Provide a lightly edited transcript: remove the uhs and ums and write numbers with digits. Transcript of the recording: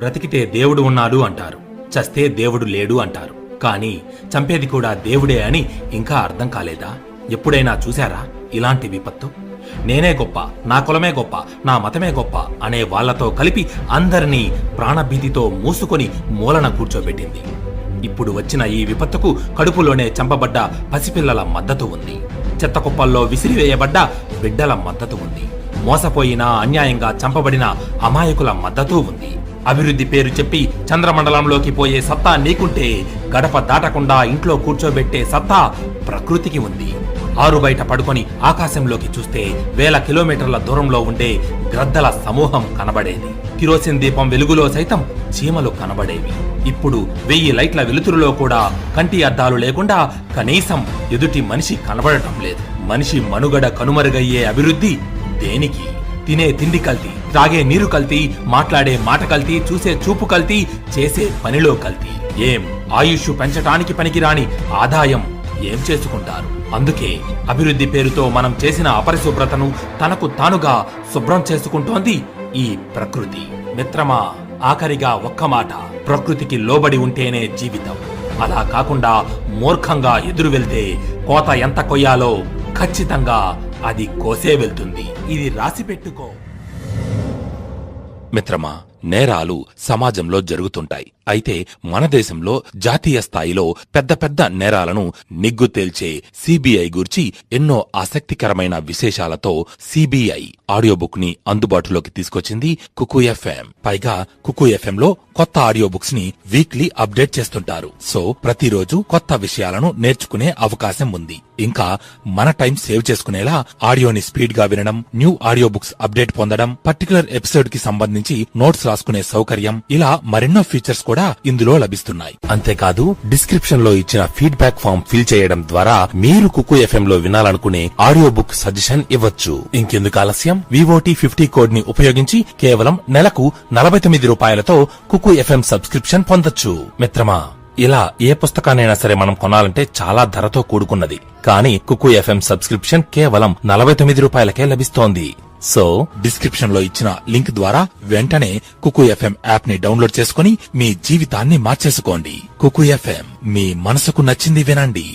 బ్రతికితే దేవుడు ఉన్నాడు అంటారు, చస్తే దేవుడు లేడు అంటారు. కానీ చంపేది కూడా దేవుడే అని ఇంకా అర్థం కాలేదా? ఎప్పుడైనా చూశారా ఇలాంటి విపత్తు? నేనే గొప్ప, నా కులమే గొప్ప, నా మతమే గొప్ప అనే వాళ్లతో కలిపి అందరినీ ప్రాణభీతితో మూసుకొని మూలన కూర్చోబెట్టింది. ఇప్పుడు వచ్చిన ఈ విపత్తుకు కడుపులోనే చంపబడ్డ పసిపిల్లల మద్దతు ఉంది. చెత్తకుప్పల్లో విసిరివేయబడ్డ బిడ్డల మద్దతు ఉంది. మోసపోయిన అన్యాయంగా చంపబడిన అమాయకుల మద్దతు ఉంది. అభివృద్ధి పేరు చెప్పి చంద్రమండలంలోకి పోయే సత్తా నీకుంటే గడప దాటకుండా ఇంట్లో కూర్చోబెట్టే సత్తా ప్రకృతికి ఉంది. ఆరు బయట పడుకొని ఆకాశంలోకి చూస్తే 1000 కిలోమీటర్ల దూరంలో ఉండే గ్రద్దల సమూహం కనబడేది. కిరోసిన్ దీపం వెలుగులో సైతం చీమలు కనబడేవి. ఇప్పుడు 1000 లైట్ల వెలుతురులో కూడా కంటి అద్దాలు లేకుండా కనీసం ఎదుటి మనిషి కనబడటం లేదు. మనిషి మనుగడ కనుమరుగయ్యే అభివృద్ధి దేనికి? తినే తిండి కల్తీ, త్రాగే నీరు కల్తీ, మాట్లాడే మాట కల్తీ, చూసే చూపు కల్తీ, చేసే పనిలో కల్తీ. ఏం ఆయుష్ పెంచటానికి పనికిరాని ఆదాయం ఏం చేసుకుంటారు? అందుకే అభివృద్ధి పేరుతో మనం చేసిన అపరిశుభ్రతను తనకు తానుగా శుభ్రం చేసుకుంటోంది ఈ ప్రకృతి. మిత్రమా, ఆఖరిగా ఒక్క మాట, ప్రకృతికి లోబడి ఉంటేనే జీవితం. అలా కాకుండా మూర్ఖంగా ఎదురు వెళ్తే కోత ఎంత కొయ్యాలో ఖచ్చితంగా అది కోసే వెళ్తుంది. ఇది రాసి పెట్టుకో. మిత్రమా, నేరాలు సమాజంలో జరుగుతుంటాయి. అయితే మన దేశంలో జాతీయ స్థాయిలో పెద్ద పెద్ద నేరాలను నిగ్గు తేల్చే సిబిఐ గురించి ఎన్నో ఆసక్తికరమైన విశేషాలతో సిబిఐ ఆడియో బుక్ ని అందుబాటులోకి తీసుకొచ్చింది కుకు ఎఫ్ఎం. పైగా కుకు ఎఫ్ఎం లో కొత్త ఆడియో బుక్స్ ని వీక్లీ అప్డేట్ చేస్తుంటారు. సో ప్రతిరోజు కొత్త విషయాలను నేర్చుకునే అవకాశం ఉంది. ఇంకా మన టైం సేవ్ చేసుకునేలా ఆడియోని స్పీడ్ గా వినడం, న్యూ ఆడియో బుక్స్ అప్డేట్ పొందడం, పర్టికులర్ ఎపిసోడ్ కి సంబంధించి నోట్స్ రాసుకునే సౌకర్యం, ఇలా మరెన్నో ఫీచర్స్ కూడా ఇందులో లభిస్తున్నాయి. అంతేకాదు డిస్క్రిప్షన్ లో ఇచ్చిన ఫీడ్బ్యాక్ ఫామ్ ఫిల్ చేయడం ద్వారా మీరు కుకు ఎఫ్ఎం లో వినాలనుకునే ఆడియో బుక్ సజెషన్ ఇవ్వచ్చు. ఇంకెందుకు ఆలస్యం? VOT 50 కోడ్ ని ఉపయోగించి కేవలం నెలకు 49 రూపాయలతో కుకు ఎఫ్ఎం సబ్స్క్రిప్షన్ పొందొచ్చు. మిత్రమా, ఇలా ఏ పుస్తకాన్నైనా సరే మనం కొనాలంటే చాలా ధరతో కూడుకున్నది. కానీ కుకు ఎఫ్ఎం సబ్స్క్రిప్షన్ కేవలం 49 రూపాయలకే లభిస్తోంది. సో డిస్క్రిప్షన్ లో ఇచ్చిన లింక్ ద్వారా వెంటనే కుకు ఎఫ్ఎం యాప్ ని డౌన్లోడ్ చేసుకుని మీ జీవితాన్ని మార్చేసుకోండి. కుకు ఎఫ్ఎం, మీ మనసుకు నచ్చింది వినండి.